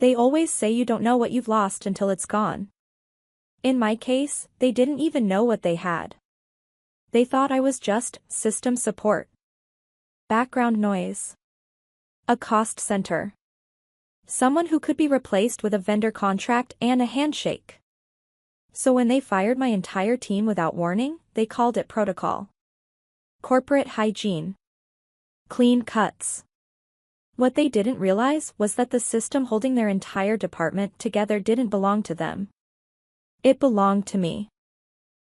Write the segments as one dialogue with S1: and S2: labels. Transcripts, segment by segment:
S1: They always say you don't know what you've lost until it's gone. In my case, they didn't even know what they had. They thought I was just system support. Background noise. A cost center. Someone who could be replaced with a vendor contract and a handshake. So when they fired my entire team without warning, they called it protocol. Corporate hygiene. Clean cuts. What they didn't realize was that the system holding their entire department together didn't belong to them. It belonged to me.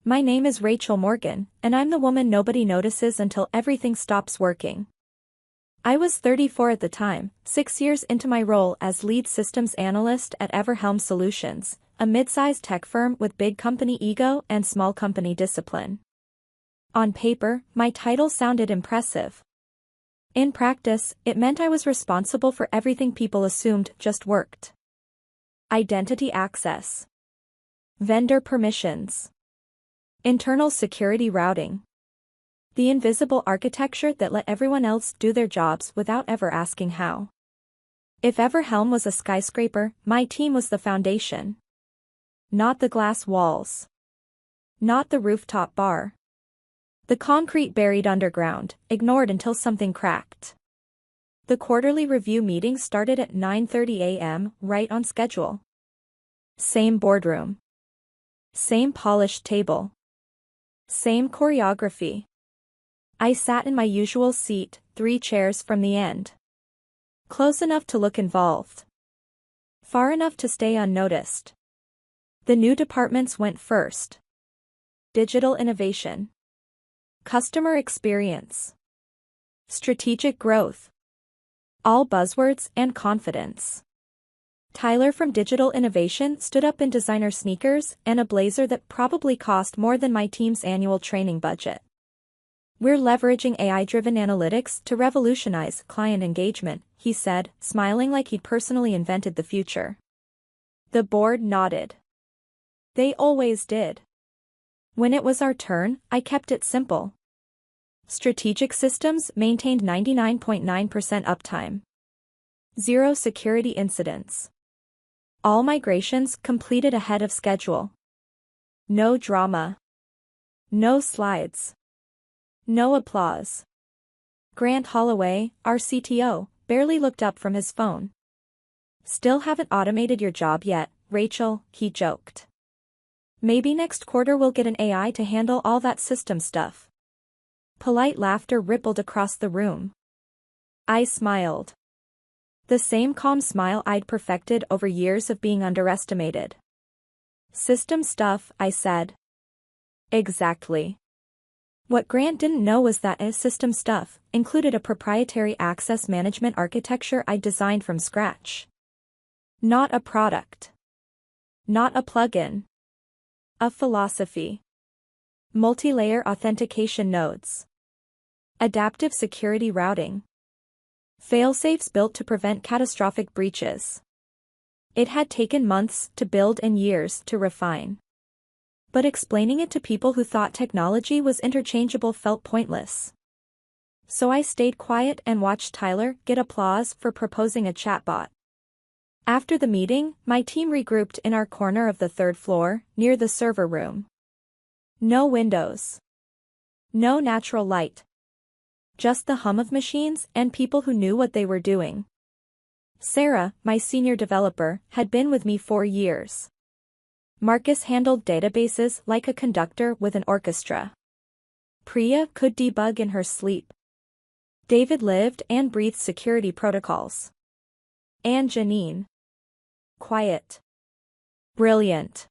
S1: My name is Rachel Morgan, and I'm the woman nobody notices until everything stops working. I was 34 at the time, 6 years into my role as lead systems analyst at Everhelm Solutions, a mid-sized tech firm with big company ego and small company discipline. On paper, my title sounded impressive. In practice, it meant I was responsible for everything people assumed just worked. Identity access. Vendor permissions. Internal security routing. The invisible architecture that let everyone else do their jobs without ever asking how. If Everhelm was a skyscraper, my team was the foundation. Not the glass walls. Not the rooftop bar. The concrete buried underground, ignored until something cracked. The quarterly review meeting started at 9:30 a.m., right on schedule. Same boardroom. Same polished table. Same choreography. I sat in my usual seat, 3 chairs from the end. Close enough to look involved. Far enough to stay unnoticed. The new departments went first. Digital innovation. Customer experience. Strategic growth. All buzzwords and confidence. Tyler from Digital Innovation stood up in designer sneakers and a blazer that probably cost more than my team's annual training budget. We're leveraging AI-driven analytics to revolutionize client engagement, he said, smiling like he'd personally invented the future. The board nodded. They always did. When it was our turn, I kept it simple. Strategic systems maintained 99.9% uptime. 0 security incidents. All migrations completed ahead of schedule. No drama. No slides. No applause. Grant Holloway, our CTO, barely looked up from his phone. Still haven't automated your job yet, Rachel, he joked. Maybe next quarter we'll get an AI to handle all that system stuff. Polite laughter rippled across the room. I smiled. The same calm smile I'd perfected over years of being underestimated. System stuff, I said. Exactly. What Grant didn't know was that system stuff included a proprietary access management architecture I'd designed from scratch. Not a product. Not a plugin. A philosophy. Multi-layer authentication nodes. Adaptive security routing. Failsafes built to prevent catastrophic breaches. It had taken months to build and years to refine. But explaining it to people who thought technology was interchangeable felt pointless. So I stayed quiet and watched Tyler get applause for proposing a chatbot. After the meeting, my team regrouped in our corner of the 3rd floor, near the server room. No windows. No natural light. Just the hum of machines and people who knew what they were doing. Sarah, my senior developer, had been with me 4 years. Marcus handled databases like a conductor with an orchestra. Priya could debug in her sleep. David lived and breathed security protocols. And Janine. Quiet. Brilliant.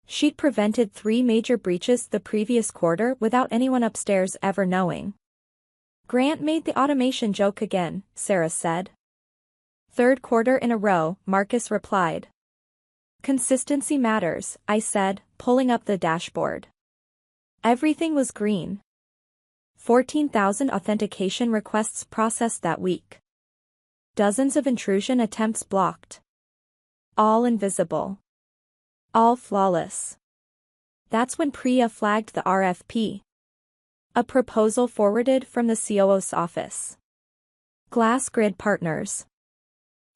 S1: She'd prevented 3 major breaches the previous quarter without anyone upstairs ever knowing. Grant made the automation joke again, Sarah said. 3rd quarter in a row, Marcus replied. Consistency matters, I said, pulling up the dashboard. Everything was green. 14,000 authentication requests processed that week. Dozens of intrusion attempts blocked. All invisible. All flawless. That's when Priya flagged the RFP. A proposal forwarded from the COO's office. Glass Grid Partners.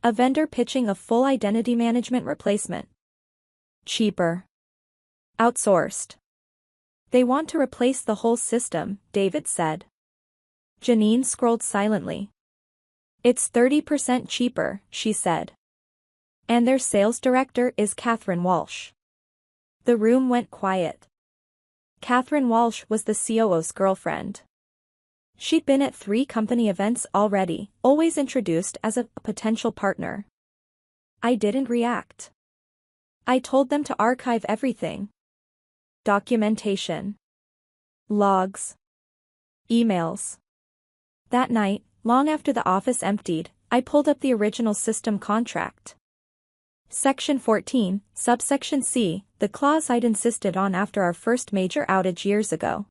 S1: A vendor pitching a full identity management replacement. Cheaper. Outsourced. They want to replace the whole system, David said. Janine scrolled silently. It's 30% cheaper, she said. And their sales director is Catherine Walsh. The room went quiet. Catherine Walsh was the COO's girlfriend. She'd been at 3 company events already, always introduced as a potential partner. I didn't react. I told them to archive everything. Documentation. Logs. Emails. That night, long after the office emptied, I pulled up the original system contract. Section 14, subsection C, the clause I'd insisted on after our first major outage years ago.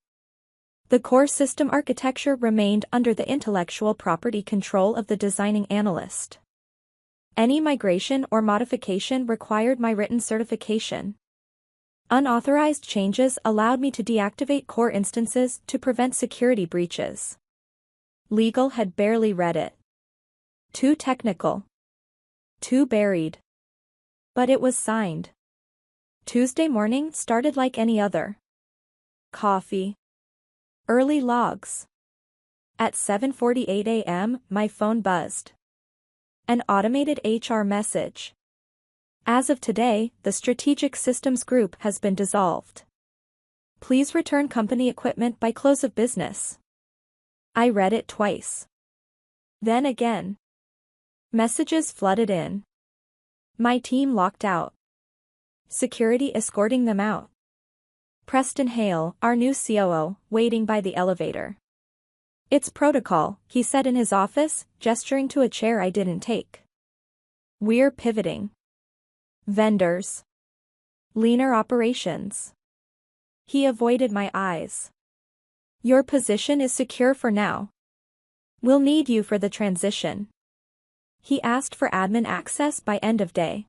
S1: The core system architecture remained under the intellectual property control of the designing analyst. Any migration or modification required my written certification. Unauthorized changes allowed me to deactivate core instances to prevent security breaches. Legal had barely read it. Too technical. Too buried. But it was signed. Tuesday morning started like any other. Coffee. Early logs. At 7:48 a.m., my phone buzzed. An automated HR message. As of today, the Strategic Systems Group has been dissolved. Please return company equipment by close of business. I read it twice. Then again. Messages flooded in. My team locked out. Security escorting them out. Preston Hale, our new COO, waiting by the elevator. It's protocol, he said in his office, gesturing to a chair I didn't take. We're pivoting. Vendors. Leaner operations. He avoided my eyes. Your position is secure for now. We'll need you for the transition. He asked for admin access by end of day.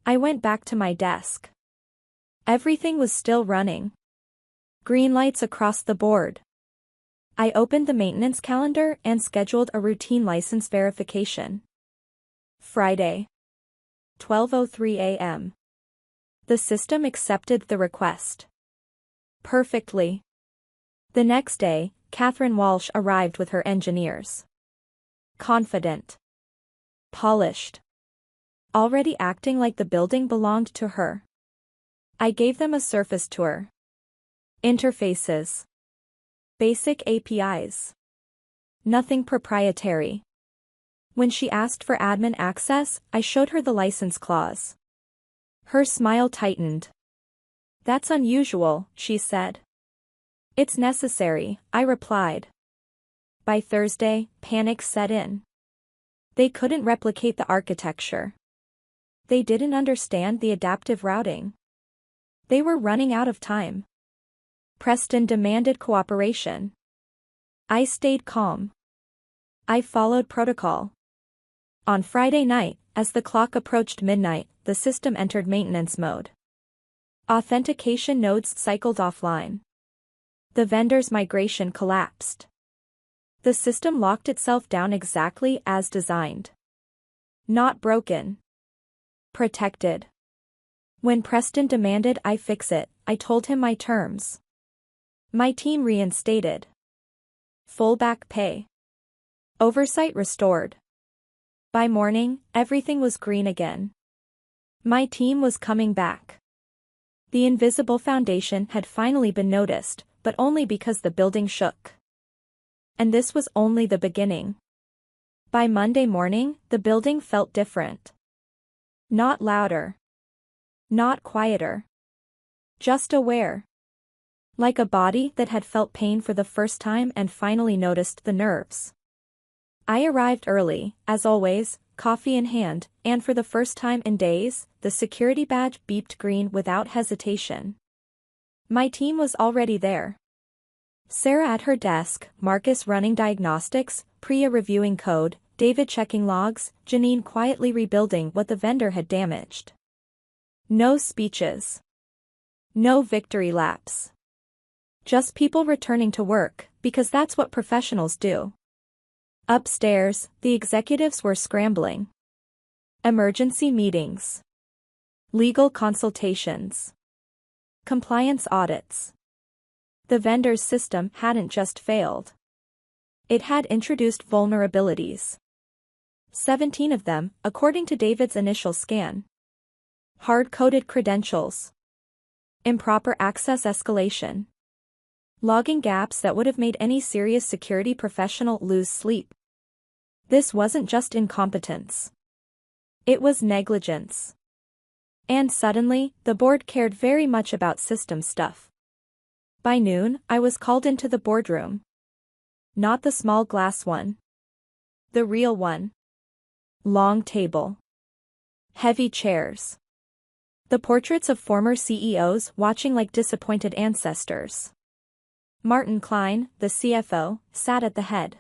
S1: I went back to my desk. Everything was still running. Green lights across the board. I opened the maintenance calendar and scheduled a routine license verification. Friday. 12:03 a.m. The system accepted the request. Perfectly. The next day, Catherine Walsh arrived with her engineers. Confident. Polished. Already acting like the building belonged to her. I gave them a surface tour. Interfaces. Basic APIs. Nothing proprietary. When she asked for admin access, I showed her the license clause. Her smile tightened. That's unusual, she said. It's necessary, I replied. By Thursday, panic set in. They couldn't replicate the architecture. They didn't understand the adaptive routing. They were running out of time. Preston demanded cooperation. I stayed calm. I followed protocol. On Friday night, as the clock approached midnight, the system entered maintenance mode. Authentication nodes cycled offline. The vendor's migration collapsed. The system locked itself down exactly as designed. Not broken. Protected. When Preston demanded I fix it, I told him my terms. My team reinstated. Full back pay. Oversight restored. By morning, everything was green again. My team was coming back. The invisible foundation had finally been noticed, but only because the building shook. And this was only the beginning. By Monday morning, the building felt different. Not louder. Not quieter. Just aware. Like a body that had felt pain for the first time and finally noticed the nerves. I arrived early, as always, coffee in hand, and for the first time in days, the security badge beeped green without hesitation. My team was already there. Sarah at her desk, Marcus running diagnostics, Priya reviewing code, David checking logs, Janine quietly rebuilding what the vendor had damaged. No speeches. No victory laps. Just people returning to work, because that's what professionals do. Upstairs, the executives were scrambling. Emergency meetings. Legal consultations. Compliance audits. The vendor's system hadn't just failed. It had introduced vulnerabilities. 17 of them, according to David's initial scan. Hard-coded credentials. Improper access escalation. Logging gaps that would have made any serious security professional lose sleep. This wasn't just incompetence. It was negligence. And suddenly, the board cared very much about system stuff. By noon, I was called into the boardroom. Not the small glass one. The real one. Long table. Heavy chairs. The portraits of former CEOs watching like disappointed ancestors. Martin Klein, the CFO, sat at the head.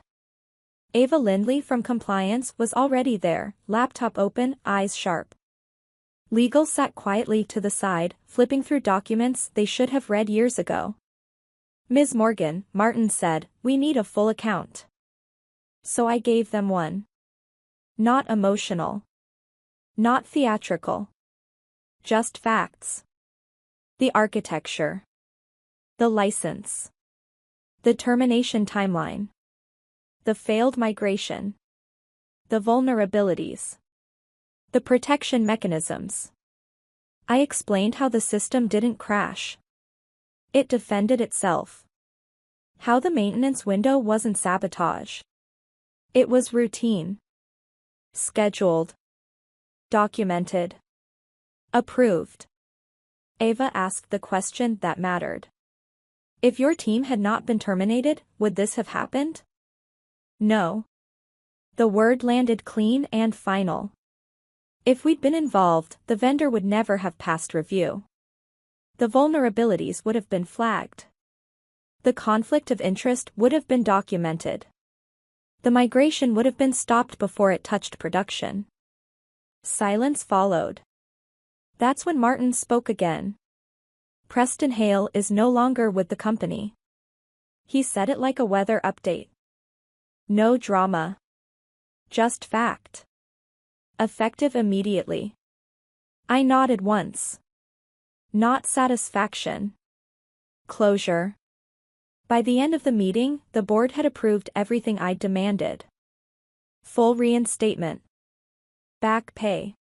S1: Ava Lindley from compliance was already there, laptop open, eyes sharp. Legal sat quietly to the side, flipping through documents they should have read years ago. Ms. Morgan, Martin said, we need a full account. So I gave them one. Not emotional. Not theatrical. Just facts. The architecture. The license. The termination timeline. The failed migration. The vulnerabilities. The protection mechanisms. I explained how the system didn't crash. It defended itself. How the maintenance window wasn't sabotage. It was routine. Scheduled. Documented. Approved. Ava asked the question that mattered. If your team had not been terminated, would this have happened? No. The word landed clean and final. If we'd been involved, the vendor would never have passed review. The vulnerabilities would have been flagged. The conflict of interest would have been documented. The migration would have been stopped before it touched production. Silence followed. That's when Martin spoke again. Preston Hale is no longer with the company. He said it like a weather update. No drama. Just fact. Effective immediately. I nodded once. Not satisfaction. Closure. By the end of the meeting, the board had approved everything I'd demanded. Full reinstatement. Back pay.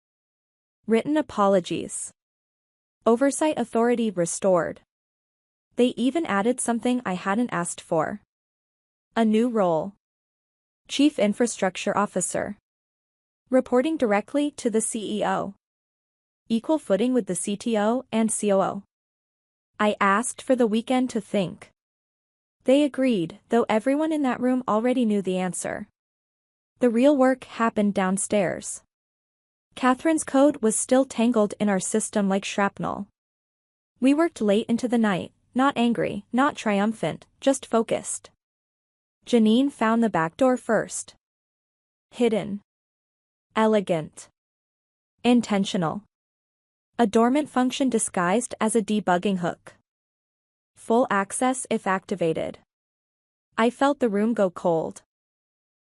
S1: Written apologies. Oversight authority restored. They even added something I hadn't asked for. A new role. Chief Infrastructure Officer. Reporting directly to the CEO. Equal footing with the CTO and COO. I asked for the weekend to think. They agreed, though everyone in that room already knew the answer. The real work happened downstairs. Catherine's code was still tangled in our system like shrapnel. We worked late into the night, not angry, not triumphant, just focused. Janine found the back door first. Hidden. Elegant. Intentional. A dormant function disguised as a debugging hook. Full access if activated. I felt the room go cold.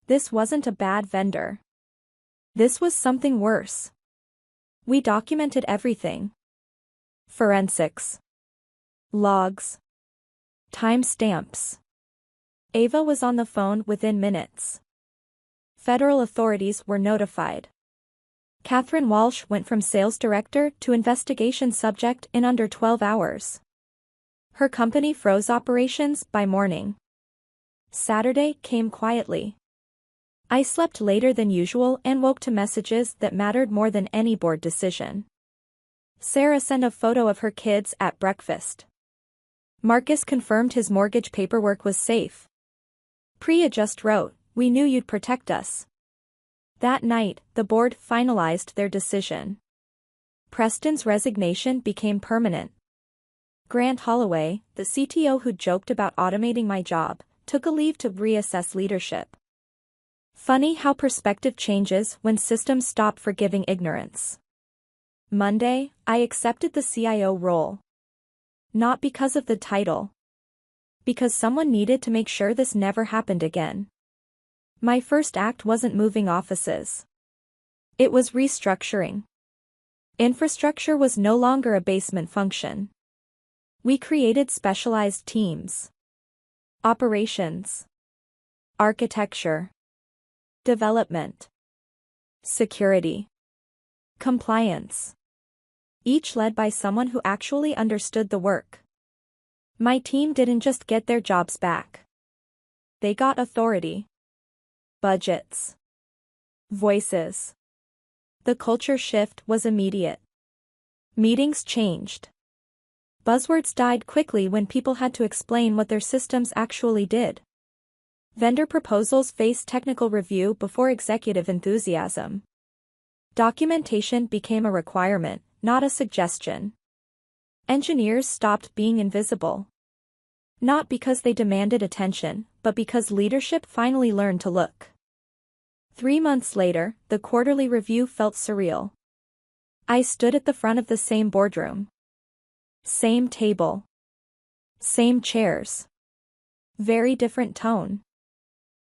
S1: This wasn't a bad vendor. This was something worse. We documented everything. Forensics. Logs. Timestamps. Ava was on the phone within minutes. Federal authorities were notified. Catherine Walsh went from sales director to investigation subject in under 12 hours. Her company froze operations by morning. Saturday came quietly. I slept later than usual and woke to messages that mattered more than any board decision. Sarah sent a photo of her kids at breakfast. Marcus confirmed his mortgage paperwork was safe. Priya just wrote, "We knew you'd protect us." That night, the board finalized their decision. Preston's resignation became permanent. Grant Holloway, the CTO who joked about automating my job, took a leave to reassess leadership. Funny how perspective changes when systems stop forgiving ignorance. Monday, I accepted the CIO role. Not because of the title. Because someone needed to make sure this never happened again. My first act wasn't moving offices. It was restructuring. Infrastructure was no longer a basement function. We created specialized teams. Operations. Architecture. Development. Security. Compliance. Each led by someone who actually understood the work. My team didn't just get their jobs back. They got authority. Budgets. Voices. The culture shift was immediate. Meetings changed. Buzzwords died quickly when people had to explain what their systems actually did. Vendor proposals faced technical review before executive enthusiasm. Documentation became a requirement, not a suggestion. Engineers stopped being invisible. Not because they demanded attention, but because leadership finally learned to look. 3 months later, the quarterly review felt surreal. I stood at the front of the same boardroom. Same table. Same chairs. Very different tone.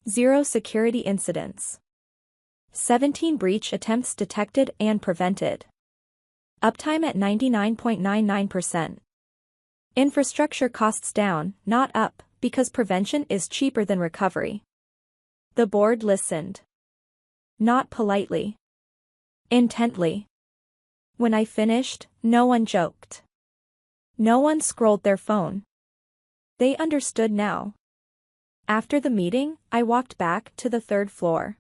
S1: 0 security incidents. 17 breach attempts detected and prevented. Uptime at 99.99%. Infrastructure costs down, not up, because prevention is cheaper than recovery. The board listened. Not politely. Intently. When I finished, no one joked. No one scrolled their phone. They understood now. After the meeting, I walked back to the 3rd floor.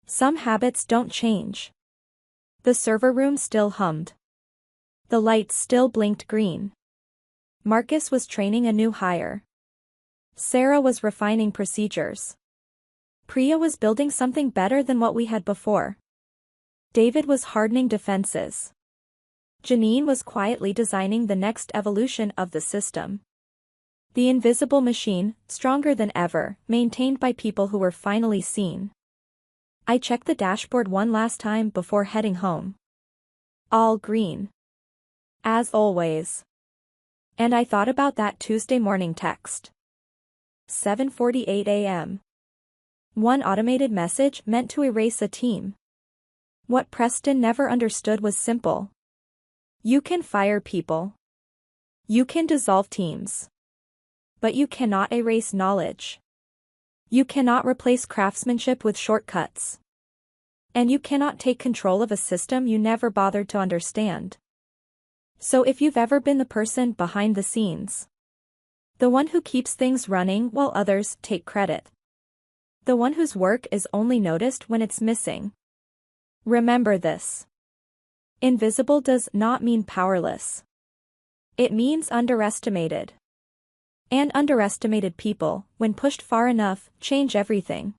S1: Some habits don't change. The server room still hummed. The lights still blinked green. Marcus was training a new hire. Sarah was refining procedures. Priya was building something better than what we had before. David was hardening defenses. Janine was quietly designing the next evolution of the system. The invisible machine, stronger than ever, maintained by people who were finally seen. I checked the dashboard one last time before heading home. All green. As always. And I thought about that Tuesday morning text. 7:48 a.m. One automated message meant to erase a team. What Preston never understood was simple. You can fire people. You can dissolve teams. But you cannot erase knowledge. You cannot replace craftsmanship with shortcuts. And you cannot take control of a system you never bothered to understand. So if you've ever been the person behind the scenes, the one who keeps things running while others take credit, the one whose work is only noticed when it's missing, remember this. Invisible does not mean powerless. It means underestimated. And underestimated people, when pushed far enough, change everything.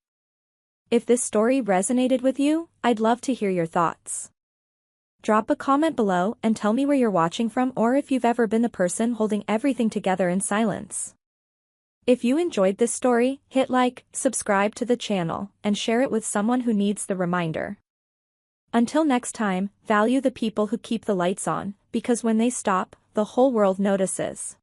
S1: If this story resonated with you, I'd love to hear your thoughts. Drop a comment below and tell me where you're watching from or if you've ever been the person holding everything together in silence. If you enjoyed this story, hit like, subscribe to the channel, and share it with someone who needs the reminder. Until next time, value the people who keep the lights on, because when they stop, the whole world notices.